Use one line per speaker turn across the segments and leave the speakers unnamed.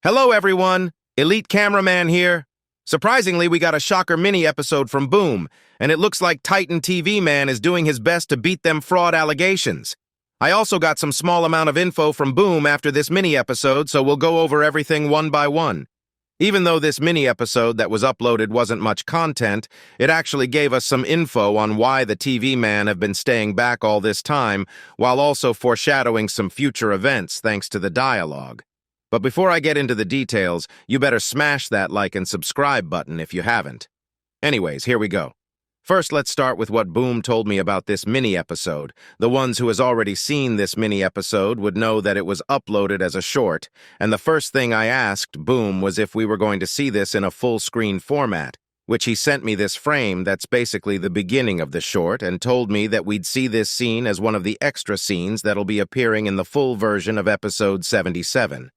Hello, everyone. Elite Cameraman here. Surprisingly, we got a shocker mini-episode from Boom, and it looks like Titan TV Man is doing his best to beat them fraud allegations. I also got some small amount of info from Boom after this mini-episode, so we'll go over everything one by one. Even though this mini-episode that was uploaded wasn't much content, it actually gave us some info on why the TV man have been staying back all this time, while also foreshadowing some future events thanks to the dialogue. But before I get into the details, you better smash that like and subscribe button if you haven't. Anyways, here we go. First, let's start with what Boom told me about this mini-episode. The ones who has already seen this mini-episode would know that it was uploaded as a short, and the first thing I asked Boom was if we were going to see this in a full-screen format, which he sent me this frame that's basically the beginning of the short and told me that we'd see this scene as one of the extra scenes that'll be appearing in the full version of episode 77.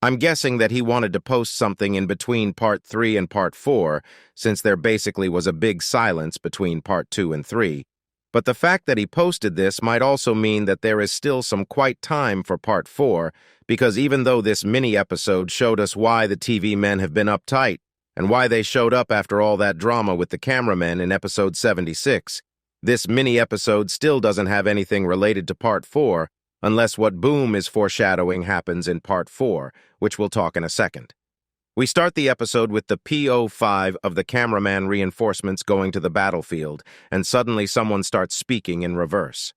I'm guessing that he wanted to post something in between Part 3 and Part 4, since there basically was a big silence between Part 2 and 3. But the fact that he posted this might also mean that there is still some quite time for Part 4, because even though this mini-episode showed us why the TV men have been uptight, and why they showed up after all that drama with the cameramen in episode 76, this mini-episode still doesn't have anything related to Part 4, unless what Boom is foreshadowing happens in Part 4, which we'll talk in a second. We start the episode with the PO5 of the cameraman reinforcements going to the battlefield, and suddenly someone starts speaking in reverse.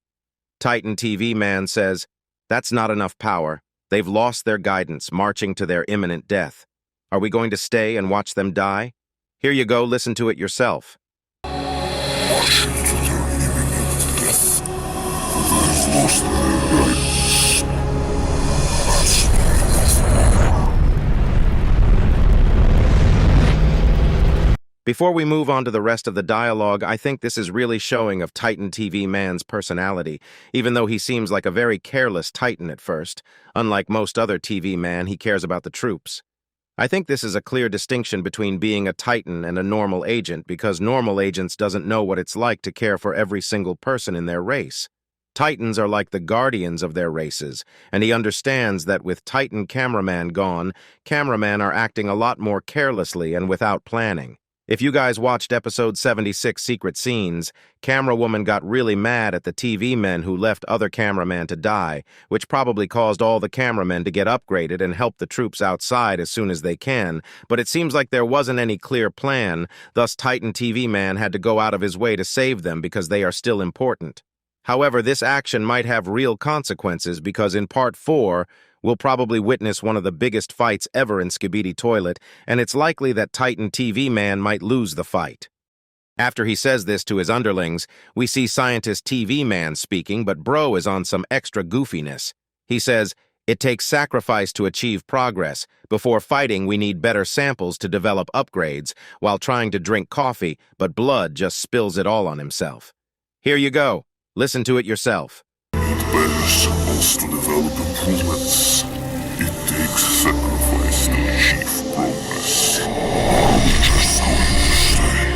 Titan TV Man says, "That's not enough power. They've lost their guidance, marching to their imminent death. Are we going to stay and watch them die? Here you go, listen to it yourself."
Marching to their imminent death. They've lost their guidance. That's not enough power.
Before we move on to the rest of the dialogue, I think this is really showing of Titan TV Man's personality, even though he seems like a very careless Titan at first. Unlike most other TV man, he cares about the troops. I think this is a clear distinction between being a Titan and a normal agent, because normal agents doesn't know what it's like to care for every single person in their race. Titans are like the guardians of their races, and he understands that with Titan cameraman gone, cameramen are acting a lot more carelessly and without planning. If you guys watched episode 76 Secret Scenes, Camera Woman got really mad at the TV men who left other cameramen to die, which probably caused all the cameramen to get upgraded and help the troops outside as soon as they can, but it seems like there wasn't any clear plan, thus Titan TV Man had to go out of his way to save them because they are still important. However, this action might have real consequences because in Part 4, we'll probably witness one of the biggest fights ever in Skibidi Toilet, and it's likely that Titan TV Man might lose the fight. After he says this to his underlings, we see Scientist TV Man speaking, but Bro is on some extra goofiness. He says, "It takes sacrifice to achieve progress. Before fighting, we need better samples to develop upgrades, while trying to drink coffee, but Blood just spills it all on himself. Here you go. Listen to it yourself."
Better symbols to develop improvements. It takes sacrifice to achieve progress. We're just going to stay.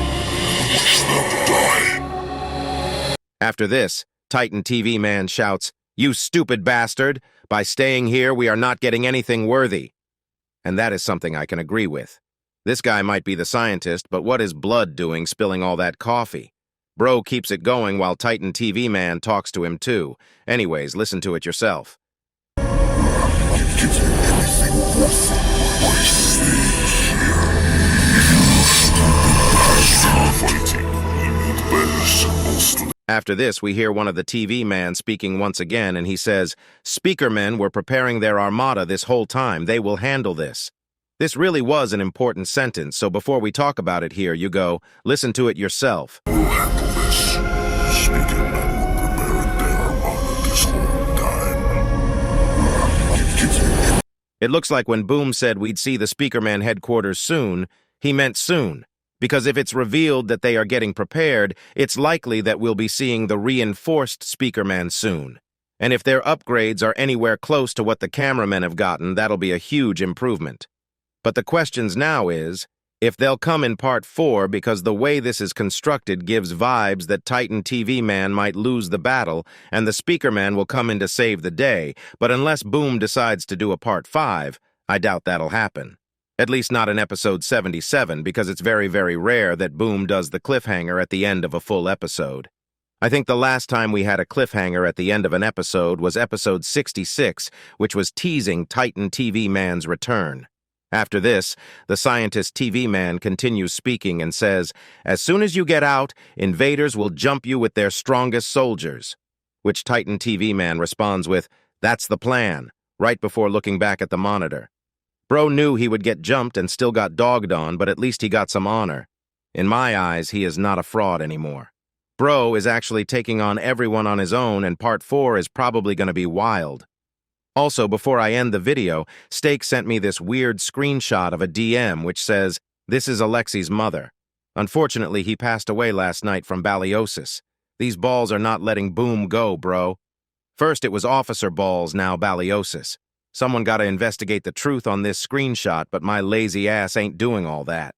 Watch them die.
After this, Titan TV Man shouts, "You stupid bastard! By staying here, we are not getting anything worthy." And that is something I can agree with. This guy might be the scientist, but what is Blood doing spilling all that coffee? Bro keeps it going while Titan TV Man talks to him too. Anyways, listen to it yourself.
I'm not getting anything worth by staying here. You stupid bastard fighting. We need better symbols to...
After this, we hear one of the TV man speaking once again, and he says, "Speakermen were preparing their armada this whole time. They will handle this." This really was an important sentence, so before we talk about it here, you go, listen to it yourself.
We'll handle this. Speaking men were preparing their armada this whole time. I'm not getting...
It looks like when Boom said we'd see the Speakerman headquarters soon, he meant soon. Because if it's revealed that they are getting prepared, it's likely that we'll be seeing the reinforced Speakerman soon. And if their upgrades are anywhere close to what the cameramen have gotten, that'll be a huge improvement. But the questions now is, if they'll come in Part 4, because the way this is constructed gives vibes that Titan TV Man might lose the battle and the Speakerman will come in to save the day, but unless Boom decides to do a Part 5, I doubt that'll happen. At least not in episode 77, because it's very, very rare that Boom does the cliffhanger at the end of a full episode. I think the last time we had a cliffhanger at the end of an episode was episode 66, which was teasing Titan TV Man's return. After this, the scientist TV Man continues speaking and says, "As soon as you get out, invaders will jump you with their strongest soldiers." Which Titan TV Man responds with, "That's the plan," right before looking back at the monitor. Bro knew he would get jumped and still got dogged on, but at least he got some honor. In my eyes, he is not a fraud anymore. Bro is actually taking on everyone on his own, and part 4 is probably going to be wild. Also, before I end the video, Steak sent me this weird screenshot of a DM which says, "This is Alexi's mother. Unfortunately, he passed away last night from baliosis. These balls are not letting Boom go, bro. First it was officer balls, now baliosis. Someone gotta investigate the truth on this screenshot, but my lazy ass ain't doing all that."